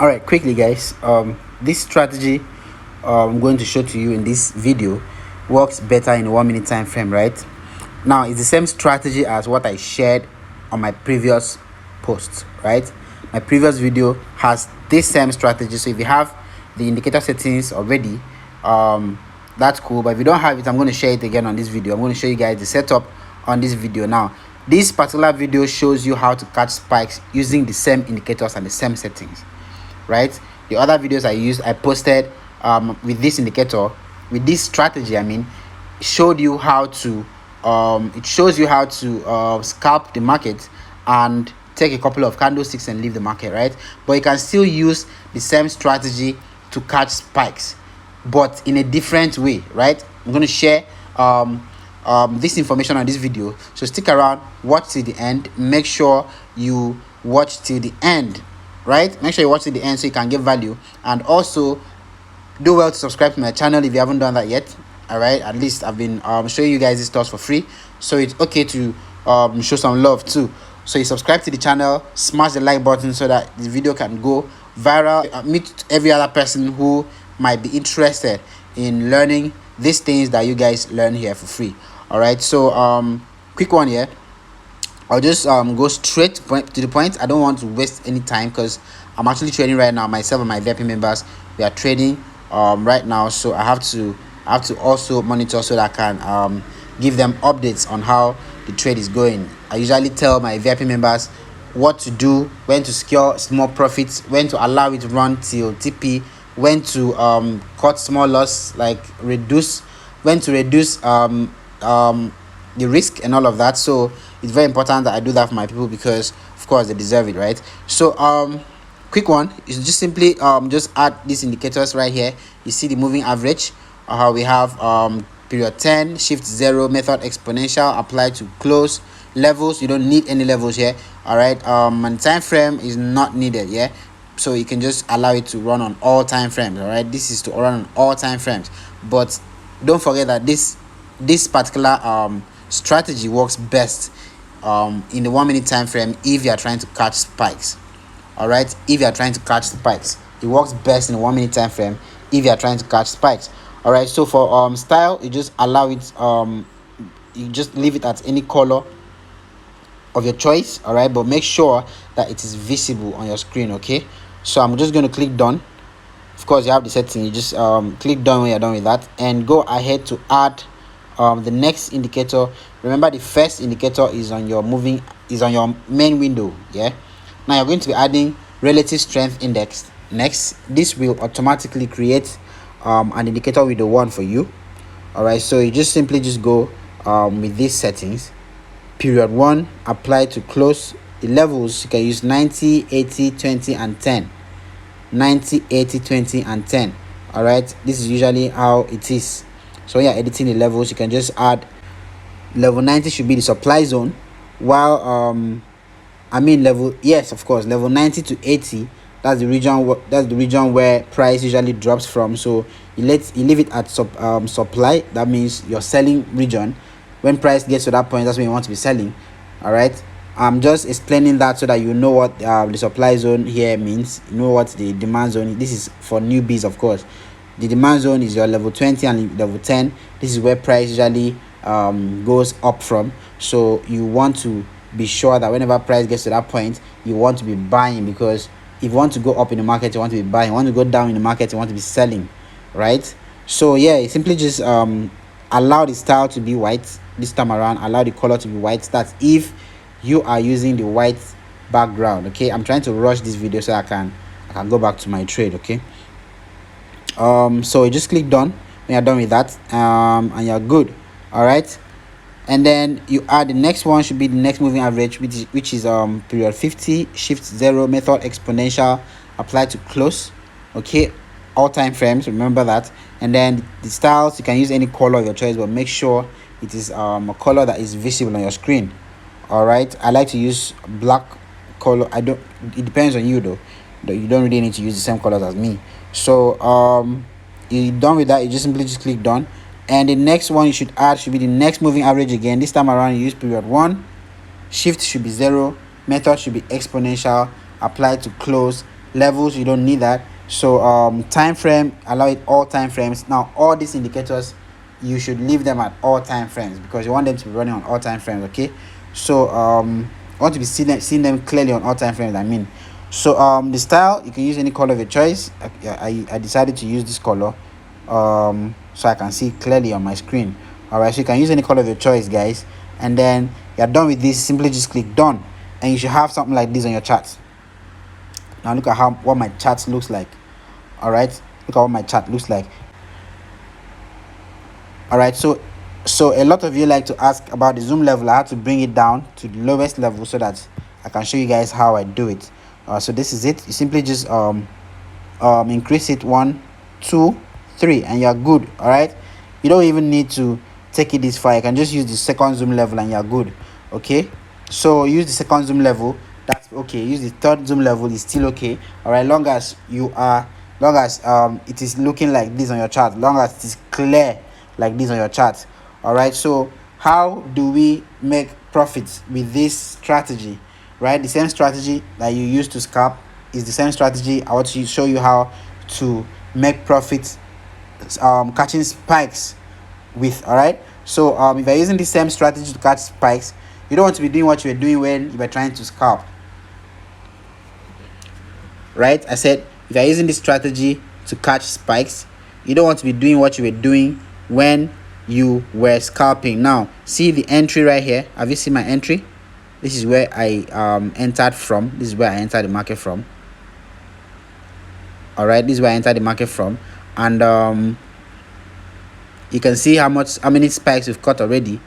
All right, quickly guys, this strategy I'm going to show to you in this video works better in a 1 minute time frame. Right now, it's the same strategy as what I shared on my previous post. Right, my previous video has this same strategy. So if you have the indicator settings already, that's cool. But if you don't have it, I'm going to share it again on this video. I'm going to show you guys the setup on this video. Now, this particular video shows you how to catch spikes using the same indicators and the same settings. Right, the other videos I posted with this indicator, with this strategy, showed you how to it shows you how to scalp the market and take a couple of candlesticks and leave the market, right? But you can still use the same strategy to catch spikes, but in a different way. Right, I'm going to share this information on this video, so stick around, watch till the end. Make sure you watch till the end. Right, make sure you watch to the end so you can get value, and also do well to subscribe to my channel if you haven't done that yet. All right, at least I've been showing you guys this stuff for free, so it's okay to show some love too. So you subscribe to the channel, smash the like button so that the video can go viral. Meet every other person who might be interested in learning these things that you guys learn here for free. All right, so quick one here. I'll just go straight to the point. I don't want to waste any time because I'm actually trading right now. Myself and my VIP members, we are trading right now, so I have to also monitor so that I can give them updates on how the trade is going. I usually tell my VIP members what to do, when to secure small profits, when to allow it to run till TP, when to cut small loss, like when to reduce the risk and all of that. So it's very important that I do that for my people because of course they deserve it, right? So quick one is just simply just add these indicators right here. You see the moving average, we have period 10, shift 0, method exponential, apply to close. Levels, you don't need any levels here. All right, and time frame is not needed. Yeah, so you can just allow it to run on all time frames. All right, this is to run on all time frames, but don't forget that this particular strategy works best in the 1 minute time frame if you are trying to catch spikes. All right, if you are trying to catch spikes, it works best in the 1 minute time frame if you are trying to catch spikes. All right, so for style, you just allow it, you just leave it at any color of your choice. All right, but make sure that it is visible on your screen. Okay, so I'm just going to click done. Of course, you have the setting. You just click done when you're done with that, and go ahead to add the next indicator. Remember, the first indicator is on your main window. Yeah, now you're going to be adding relative strength index next. This will automatically create an indicator with the one for you. All right, so you just simply just go with these settings. Period 1, apply to close. The levels, you can use 90, 80, 20 and 10. 90, 80, 20 and 10. All right, this is usually how it is. So when you're editing the levels, you can just add level 90 should be the supply zone, while level, yes, of course, level 90 to 80, that's the region where price usually drops from. So you leave it at supply. That means your selling region. When price gets to that point, that's when you want to be selling. All right, I'm just explaining that so that you know what the supply zone here means. You know what the demand zone. This is for newbies, of course. The demand zone is your level 20 and level 10. This is where price usually goes up from. So you want to be sure that whenever price gets to that point, you want to be buying, because if you want to go up in the market, you want to be buying. You want to go down in the market, you want to be selling, right? So yeah, you simply just allow the style to be white this time around. Allow the color to be white. That's if you are using the white background. Okay, I'm trying to rush this video so I can go back to my trade. Okay, so you just click done when you're done with that, and you're good. All right, and then you add the next one, should be the next moving average, which is period 50, shift 0, method exponential, apply to close. Okay, all time frames, remember that. And then the styles, you can use any color of your choice, but make sure it is a color that is visible on your screen. All right, I like to use black color. It depends on you though. You don't really need to use the same colors as me. So you're done with that, you just simply click done. And the next one you should add should be the next moving average again. This time around, you use period 1, shift should be 0, method should be exponential, apply to close, levels, you don't need that. So time frame, allow it all time frames. Now all these indicators, you should leave them at all time frames because you want them to be running on all time frames. Okay, so I want to be seeing them clearly on all time frames, I mean. So the style, you can use any color of your choice. I decided to use this color so I can see clearly on my screen. All right, so you can use any color of your choice, guys, and then you're done with this. Simply just click done, and you should have something like this on your chart. Now look at what my chart looks like. All right, look at what my chart looks like. All right, so a lot of you like to ask about the zoom level. I had to bring it down to the lowest level so that I can show you guys how I do it. So this is it. You simply just increase it 1, 2, 3, and you're good. All right, you don't even need to take it this far. You can just use the second zoom level and you're good. Okay, so use the second zoom level, that's okay. Use the third zoom level, is still okay. All right, long as it is looking like this on your chart, long as it is clear like this on your chart. All right, so how do we make profits with this strategy? Right, the same strategy that you use to scalp is the same strategy I want to show you how to make profits catching spikes with. All right, so if you're using the same strategy to catch spikes, you don't want to be doing what you were doing when you were trying to scalp. Right, I said if you're using this strategy to catch spikes, you don't want to be doing what you were doing when you were scalping. Now see the entry right here. Have you seen my entry? This is where I entered from. This is where I entered the market from. All right, this is where I entered the market from, and you can see how many spikes we've caught already.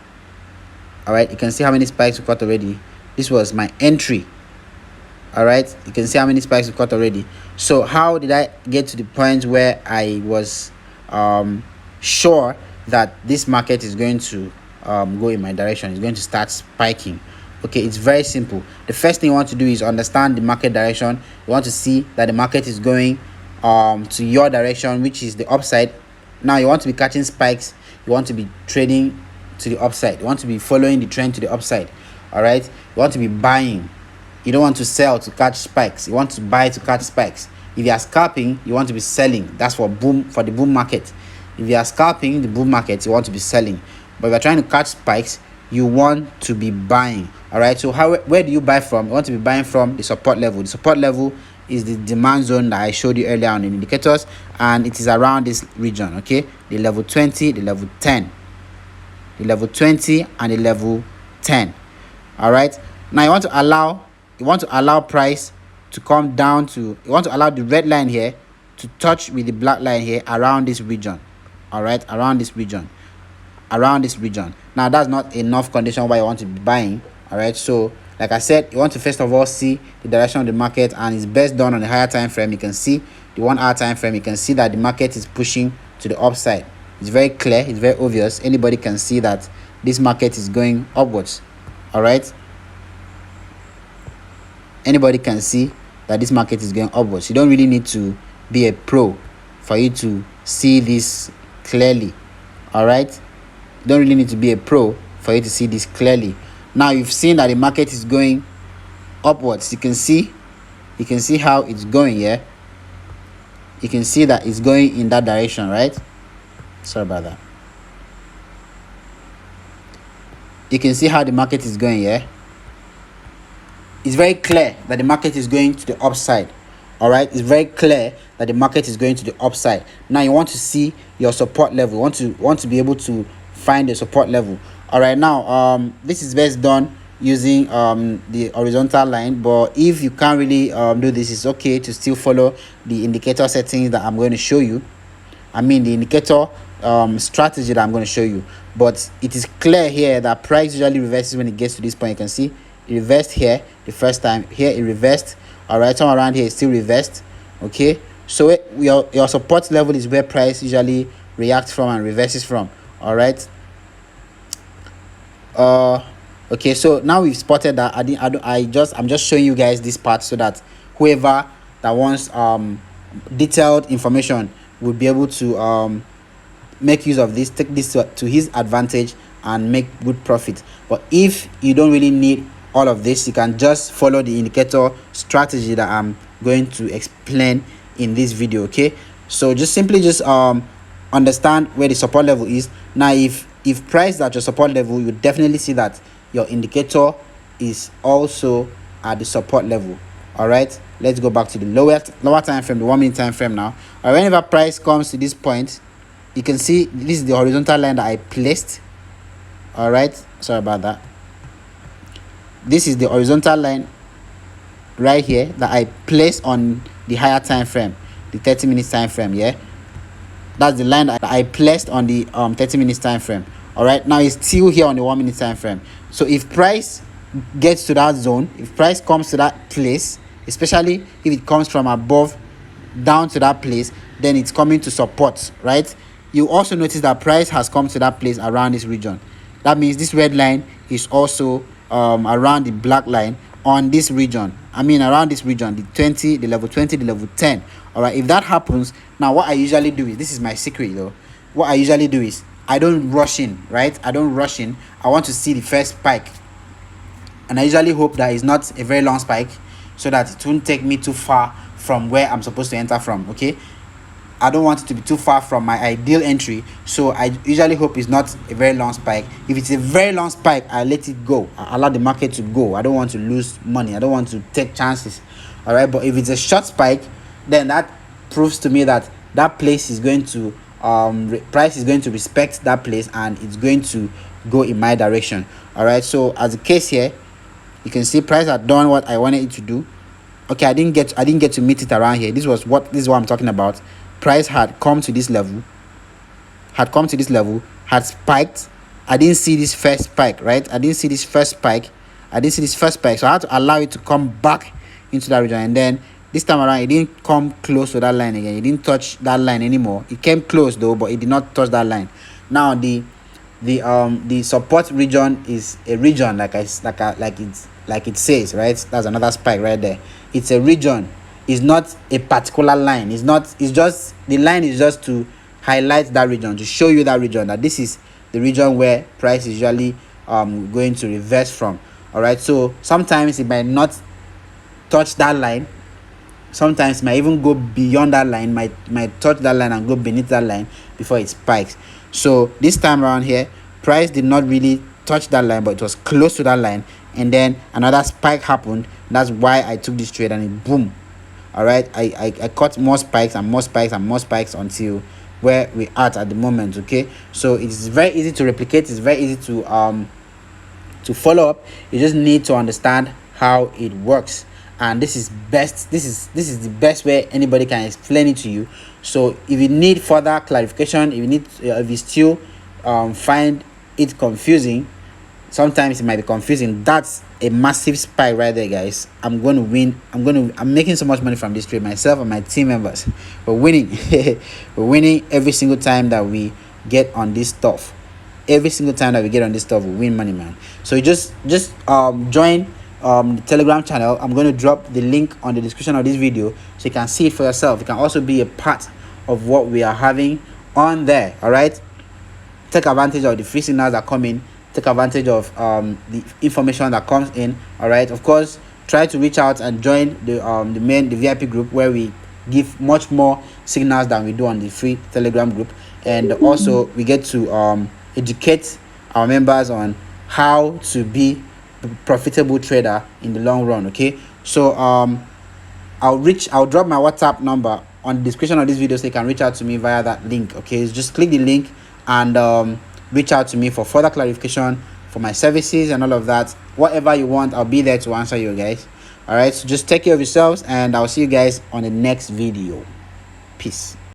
All right, you can see how many spikes we've caught already. This was my entry. All right, you can see how many spikes we've caught already. So how did I get to the point where I was sure that this market is going to go in my direction, it's going to start spiking? Okay, it's very simple. The first thing you want to do is understand the market direction. You want to see that the market is going to your direction, which is the upside. Now you want to be catching spikes. You want to be trading to the upside. You want to be following the trend to the upside. All right, you want to be buying. You don't want to sell to catch spikes. You want to buy to catch spikes. If you are scalping, you want to be selling. That's for the boom market. If you are scalping the boom market, you want to be selling. But if you're trying to catch spikes, you want to be buying. All right, so where do you buy from? You want to be buying from the support level. The support level is the demand zone that I showed you earlier on in indicators, and it is around this region. Okay, the level 20, the level 10, the level 20, and the level 10. All right, now you want to allow price to come down to, you want to allow the red line here to touch with the black line here around this region. All right, around this region. Now that's not enough condition why you want to be buying. All right, so like I said, you want to first of all see the direction of the market, and it's best done on the higher time frame. You can see the 1 hour time frame. You can see that the market is pushing to the upside. It's very clear, it's very obvious. Anybody can see that this market is going upwards. All right, anybody can see that this market is going upwards. You don't really need to be a pro for you to see this clearly. All right, you don't really need to be a pro for you to see this clearly. Now you've seen that the market is going upwards. You can see how it's going. Yeah, you can see that it's going in that direction, right? Sorry about that. You can see how the market is going. Yeah, it's very clear that the market is going to the upside. All right, it's very clear that the market is going to the upside. Now you want to see your support level. You want to be able to find the support level. All right, now this is best done using the horizontal line, but if you can't really do this, it's okay to still follow the indicator settings that I'm going to show you. I mean the indicator strategy that I'm going to show you. But it is clear here that price usually reverses when it gets to this point. You can see it reversed here the first time. Here it reversed. All right, somewhere around here it's still reversed. Okay, so your support level is where price usually reacts from and reverses from. All right, okay, so now we've spotted that. I'm just showing you guys this part so that whoever that wants detailed information will be able to make use of this, take this to his advantage and make good profit. But if you don't really need all of this, you can just follow the indicator strategy that I'm going to explain in this video. Okay, so just simply just understand where the support level is. Now if price is at your support level, you definitely see that your indicator is also at the support level. All right, let's go back to the lower time frame, the 1 minute time frame now. All right, whenever price comes to this point, you can see this is the horizontal line that I placed. All right, sorry about that. This is the horizontal line right here that I placed on the higher time frame, the 30 minutes time frame. Yeah, that's the line that I placed on the 30 minutes time frame. All right, now it's still here on the 1 minute time frame. So if price gets to that zone, if price comes to that place, especially if it comes from above down to that place, then it's coming to support, right? You also notice that price has come to that place around this region. That means this red line is also around the black line on this region. I mean around this region, the 20, the level 20, the level 10. All right, if that happens, now what I usually do is, this is my secret though, what I usually do is I don't rush in, right? I don't rush in. I want to see the first spike, and I usually hope that it's not a very long spike, so that it won't take me too far from where I'm supposed to enter from. Okay, I don't want it to be too far from my ideal entry, so I usually hope it's not a very long spike. If it's a very long spike, I let it go. I allow the market to go. I don't want to lose money. I don't want to take chances. All right, but if it's a short spike, then that proves to me that that place is going to price is going to respect that place, and it's going to go in my direction. All right, so as a case here, you can see price had done what I wanted it to do. Okay, I didn't get to meet it around here. This is what I'm talking about. Price had come to this level, had spiked. I didn't see this first spike, right? I didn't see this first spike, so I had to allow it to come back into that region. And then this time around, it didn't come close to that line again. It didn't touch that line anymore. It came close though, but it did not touch that line. Now the support region is a region, like it says, right? That's another spike right there. It's a region. It's not a particular line. It's just, the line is just to highlight that region, to show you that region, that this is the region where price is usually going to reverse from. All right, so sometimes it might not touch that line. Sometimes it might even go beyond that line, might touch that line and go beneath that line before it spikes. So this time around here, price did not really touch that line, but it was close to that line, and then another spike happened. That's why I took this trade, and it boom. All right, I caught more spikes and more spikes and more spikes until where we are at the moment. Okay, so it's very easy to replicate. It's very easy to follow up. You just need to understand how it works, and this is the best way anybody can explain it to you. So if you need further clarification, if you still find it confusing, sometimes it might be confusing, that's a massive spike right there, guys. I'm going to win. I'm making so much money from this trade, myself and my team members. We're winning. We're winning every single time that we get on this stuff. Every single time that we get on this stuff, we win money, man. So you just join the Telegram channel. I'm going to drop the link on the description of this video, so you can see it for yourself. You can also be a part of what we are having on there. All right, take advantage of the free signals that come in. Take advantage of the information that comes in. All right, of course, try to reach out and join the VIP group, where we give much more signals than we do on the free Telegram group. And also we get to educate our members on how to be a profitable trader in the long run. Okay, so I'll drop my WhatsApp number on the description of this video, so you can reach out to me via that link. Okay, so just click the link and reach out to me for further clarification, for my services and all of that. Whatever you want, I'll be there to answer you guys. All right, so just take care of yourselves, and I'll see you guys on the next video. Peace.